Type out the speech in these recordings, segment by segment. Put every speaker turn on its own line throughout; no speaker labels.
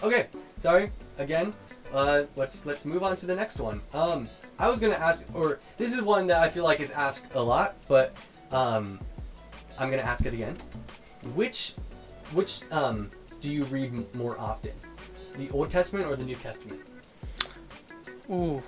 Okay, sorry again. Let's move on to the next one. I was gonna ask, or this is one that I feel like is asked a lot, but I'm gonna ask it again. Which do you read more often, the Old Testament or the New Testament?
Ooh,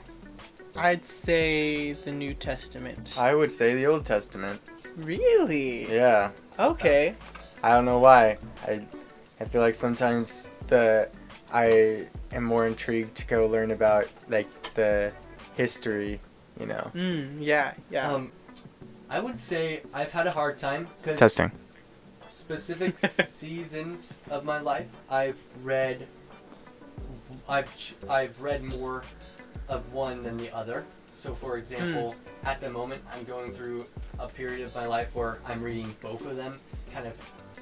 I'd say the New Testament.
I would say the Old Testament.
Really?
Yeah.
Okay.
I don't know why. I feel like sometimes I am more intrigued to go learn about like the history, you know.
Yeah.
I would say I've had a hard time because
Testing.
specific seasons of my life, I've read more of one than the other. So, for example, at the moment, I'm going through a period of my life where I'm reading both of them kind of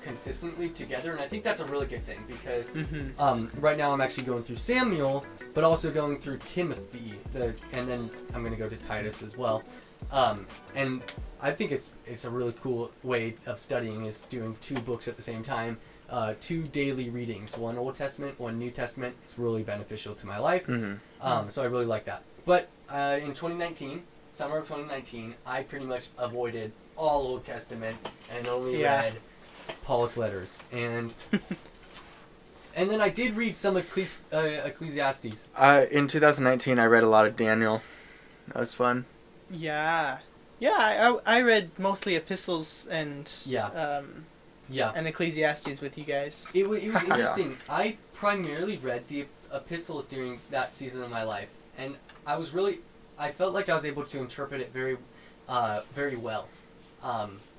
consistently together, and I think that's a really good thing because right now I'm actually going through Samuel, but also going through Timothy, and then I'm going to go to Titus as well. And I think it's a really cool way of studying is doing two books at the same time, two daily readings, one Old Testament, one New Testament. It's really beneficial to my life. So I really like that. But in 2019, summer of 2019, I pretty much avoided all Old Testament and only read Paul's letters. And then I did read some Ecclesiastes.
In 2019, I read a lot of Daniel. That was fun.
Yeah. I read mostly epistles and and Ecclesiastes with you guys.
It was interesting. I primarily read the epistles during that season of my life, and I felt like I was able to interpret it very well,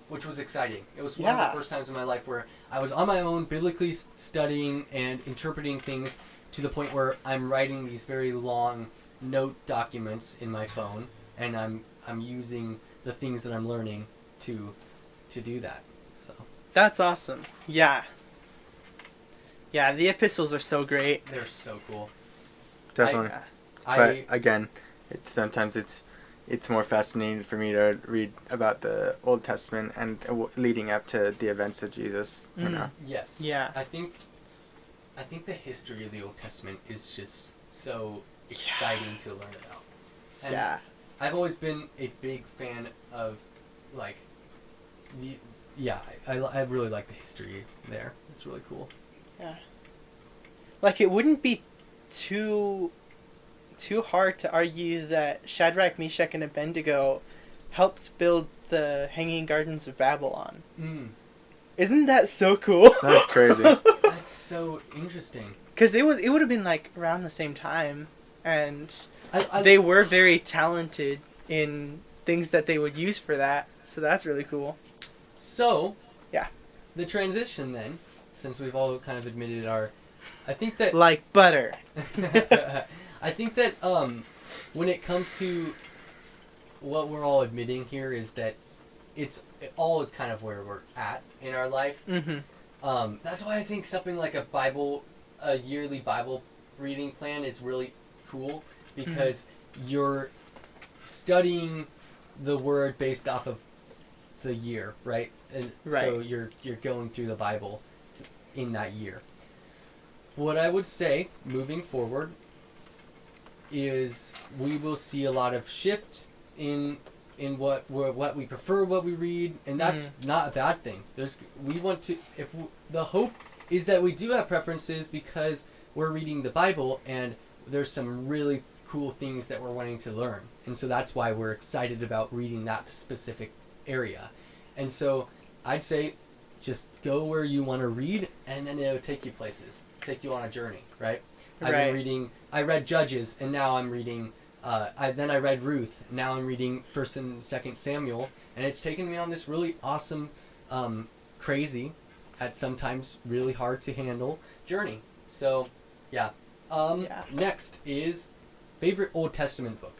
which was exciting. It was one of the first times in my life where I was on my own, biblically studying and interpreting things to the point where I'm writing these very long note documents in my phone, and I'm using the things that I'm learning to do that. So
that's awesome. Yeah, the epistles are so great.
They're so cool.
Definitely. But again, sometimes it's more fascinating for me to read about the Old Testament and leading up to the events of Jesus. You know.
Yes.
Yeah.
I think the history of the Old Testament is just so exciting to learn about. And I've always been a big fan of, like, I really like the history there. It's really cool.
Yeah. Like, it wouldn't be too hard to argue that Shadrach, Meshach, and Abednego helped build the Hanging Gardens of Babylon. Isn't that so cool?
That's crazy.
That's so interesting.
Because it would have been, like, around the same time, and they were very talented in things that they would use for that, so that's really cool.
So, the transition then, since we've all kind of admitted I think that...
Like butter.
I think that when it comes to what we're all admitting here is that it all is kind of where we're at in our life. That's why I think something like a yearly Bible reading plan is really cool, because you're studying the word based off of the year, right? And so you're going through the Bible in that year. What I would say moving forward is we will see a lot of shift in what we prefer, what we read, and that's not a bad thing. The hope is that we do have preferences because we're reading the Bible and there's some really cool things that we're wanting to learn, and so that's why we're excited about reading that specific area. And so I'd say just go where you want to read, and then it'll take you places, take you on a journey, right? I read Judges, and now I'm reading, I read Ruth, now I'm reading 1st and 2nd Samuel, and it's taken me on this really awesome, crazy, at sometimes really hard to handle journey. So, next is favorite Old Testament book.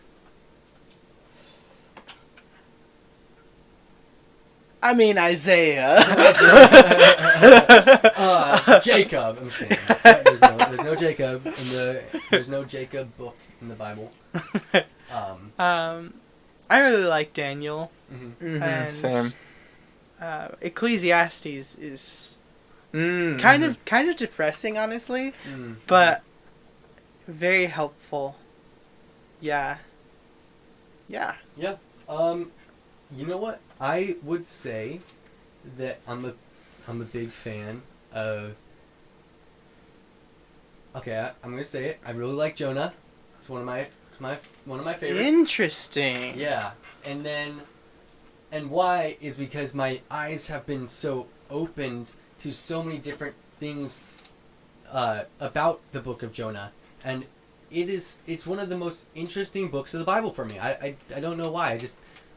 I mean, Isaiah.
Jacob. I'm just kidding. There's no Jacob there's no Jacob book in the Bible.
I really like Daniel. And
same.
Ecclesiastes is kind of depressing, honestly, but very helpful. Yeah.
Yeah. You know what? I would say that I'm a big fan of. Okay, I'm gonna say it. I really like Jonah. It's one of my favorites.
Interesting.
Yeah, and why is because my eyes have been so opened to so many different things about the book of Jonah, and it's one of the most interesting books of the Bible for me. I don't know why.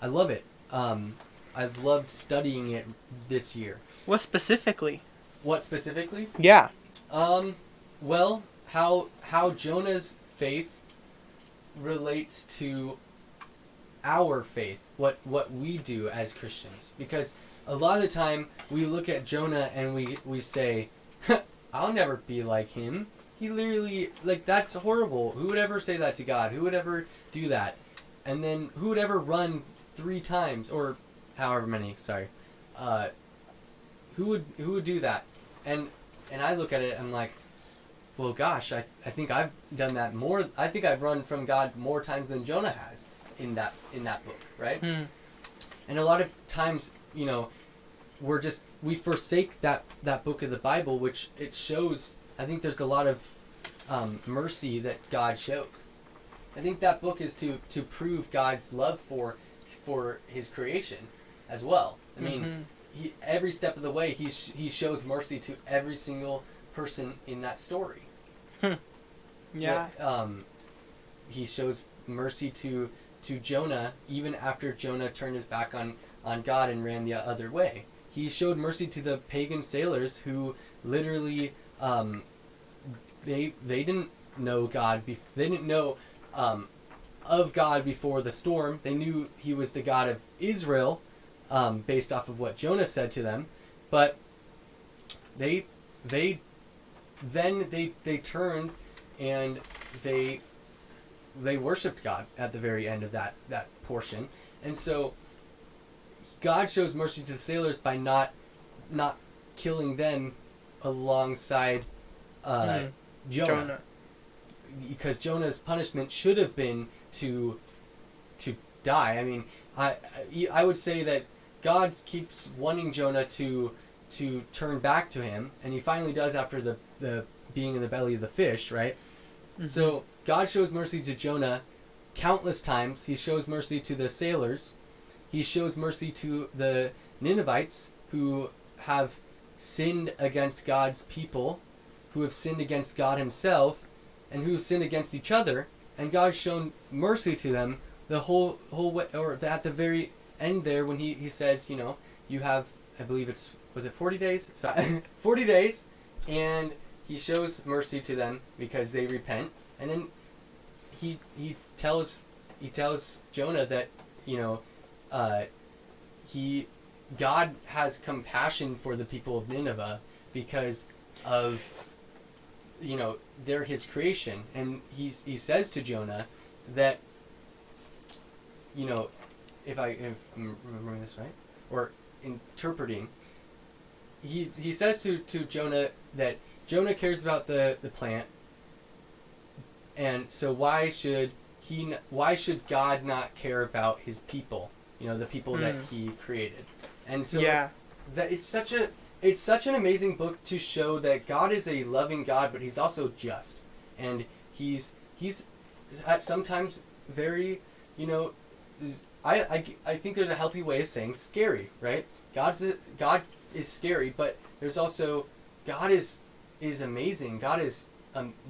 I love it. I've loved studying it this year.
What specifically?
Yeah. Well, how Jonah's faith relates to our faith, what we do as Christians. Because a lot of the time we look at Jonah and we say, I'll never be like him. He literally, that's horrible. Who would ever say that to God? Who would ever do that? And then who would ever run 3 times or however many? Sorry. Who would do that? And I look at it and I'm like, well, gosh, I think I've done that more. I think I've run from God more times than Jonah has in that book, right? And a lot of times, we forsake that book of the Bible, which it shows. I think there's a lot of mercy that God shows. I think that book is to prove God's love for His creation as well. I mean, every step of the way, he shows mercy to every single person in that story.
Yeah.
He shows mercy to Jonah even after Jonah turned his back on God and ran the other way. He showed mercy to the pagan sailors who literally they didn't know God. They didn't know of God before the storm. They knew He was the God of Israel, based off of what Jonah said to them, but they turned and they worshipped God at the very end of that portion. And so God shows mercy to the sailors by not killing them alongside Jonah. Because Jonah's punishment should have been to die. I mean, I would say that God keeps wanting Jonah to turn back to Him, and He finally does after the being in the belly of the fish, right? So God shows mercy to Jonah countless times. He shows mercy to the sailors. He shows mercy to the Ninevites who have sinned against God's people, who have sinned against God Himself, and who sinned against each other. And God's shown mercy to them the whole way, or at the very end there when He says, you have, I believe was it 40 days? Sorry, 40 days, and He shows mercy to them because they repent, and then he tells Jonah that God has compassion for the people of Nineveh because of they're His creation, and he says to Jonah that if I'm remembering this right or interpreting, he says to Jonah that Jonah cares about the plant, and so why should God not care about His people? The people that He created. And so that it's such an amazing book to show that God is a loving God, but He's also just, and he's at sometimes very I think there's a healthy way of saying scary, right? God is scary, but there's also God is amazing. God is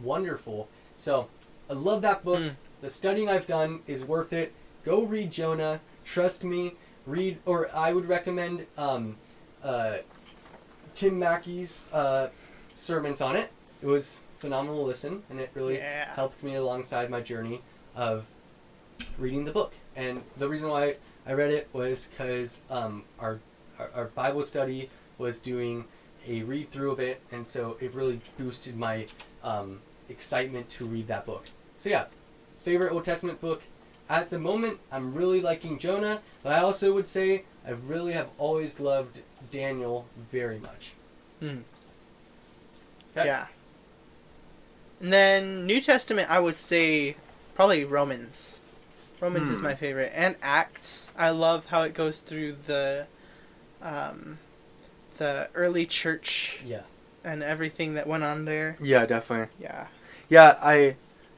wonderful. So I love that book. The studying I've done is worth it. Go read Jonah. Trust me. Or I would recommend Tim Mackey's sermons on it. It was phenomenal to listen, and it really helped me alongside my journey of reading the book. And the reason why I read it was because our Bible study was doing a read through of it, and so it really boosted my excitement to read that book. So yeah, favorite Old Testament book, at the moment, I'm really liking Jonah, but I also would say I really have always loved Daniel very much.
Hmm.
Okay.
Yeah. And then New Testament, I would say probably Romans. Romans is my favorite, and Acts. I love how it goes through the early church.
Yeah.
And everything that went on there.
Yeah, definitely.
Yeah.
Yeah,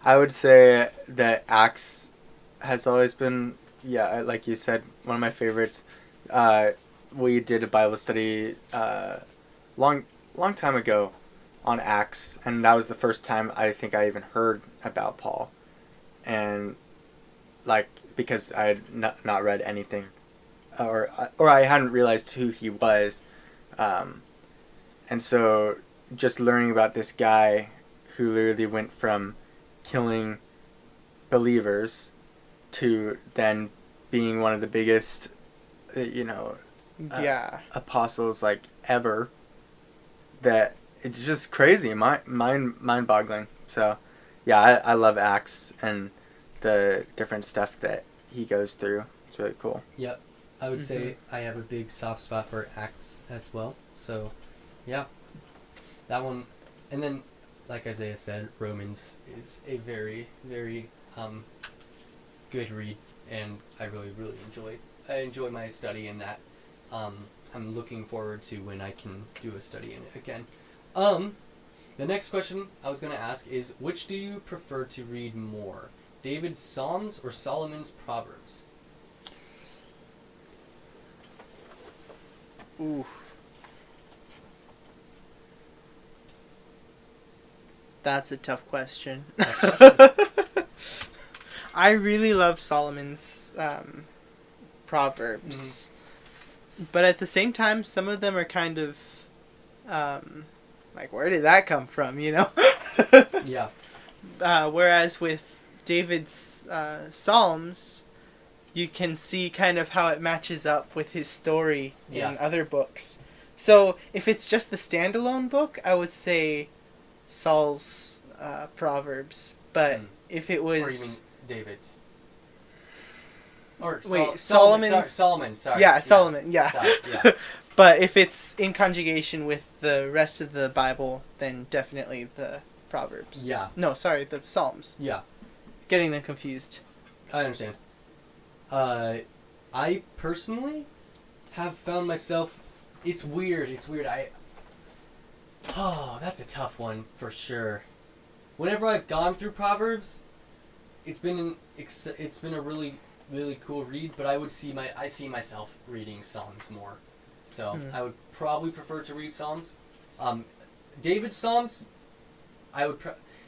I would say that Acts has always been, like you said, one of my favorites. We did a Bible study long time ago on Acts, and that was the first time I think I even heard about Paul, and because I had not read anything, or I hadn't realized who he was, and so just learning about this guy who literally went from killing believers to then being one of the biggest, apostles ever. That it's just crazy, mind-boggling. So, yeah, I love Acts and the different stuff that he goes through. It's really cool.
Yep, I would say I have a big soft spot for Acts as well. So, yeah, that one, and then, like Isaiah said, Romans is a very, very good read, and I really, really enjoy my study in that. I'm looking forward to when I can do a study in it again. The next question I was going to ask is, which do you prefer to read more, David's Psalms or Solomon's Proverbs?
Ooh. That's a tough question. I really love Solomon's Proverbs. But at the same time, some of them are kind of where did that come from,
Yeah.
Whereas with David's Psalms, you can see kind of how it matches up with his story in other books. So if it's just the standalone book, I would say Saul's Proverbs. But if it was...
Or even David's. Or
Solomon's...
Solomon, sorry.
Yeah, Solomon, yeah.
Sorry, yeah.
But if it's in conjugation with the rest of the Bible, then definitely the Proverbs.
Yeah.
No, sorry, the Psalms.
Yeah.
Getting them confused.
I understand. I personally have found myself... It's weird. Oh, that's a tough one for sure. Whenever I've gone through Proverbs, it's been a really, really cool read. But I see myself reading Psalms more, so I would probably prefer to read Psalms. David's Psalms, I would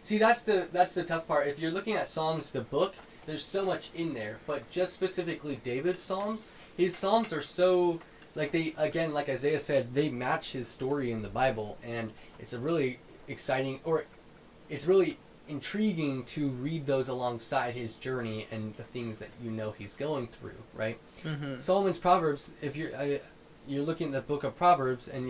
see. That's the tough part. If you're looking at Psalms, the book, there's so much in there. But just specifically David's Psalms, his Psalms are so. Like Isaiah said, they match his story in the Bible, and it's a really exciting, or it's really intriguing to read those alongside his journey and the things that he's going through, right? Mm-hmm. Solomon's Proverbs, if you're looking at the book of Proverbs, and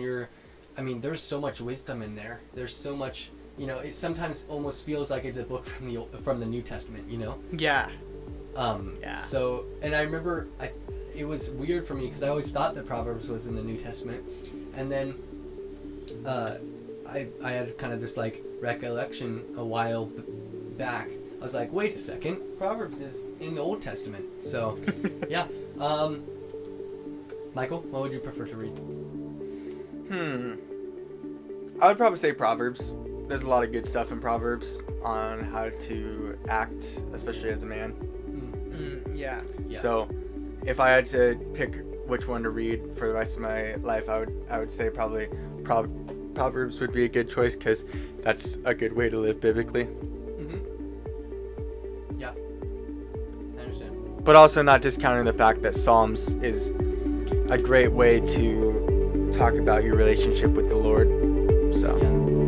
there's so much wisdom in there. There's so much, it sometimes almost feels like it's a book from the New Testament,
Yeah.
Yeah. So, and I remember it was weird for me because I always thought that Proverbs was in the New Testament, and then I had kind of this recollection a while back. I was like, wait a second, Proverbs is in the Old Testament. So, yeah. Michael, what would you prefer to read?
I would probably say Proverbs. There's a lot of good stuff in Proverbs on how to act, especially as a man.
Yeah.
So, if I had to pick which one to read for the rest of my life, I would say probably Proverbs would be a good choice because that's a good way to live biblically.
Yeah, I understand.
But also not discounting the fact that Psalms is a great way to talk about your relationship with the Lord. So.
Yeah.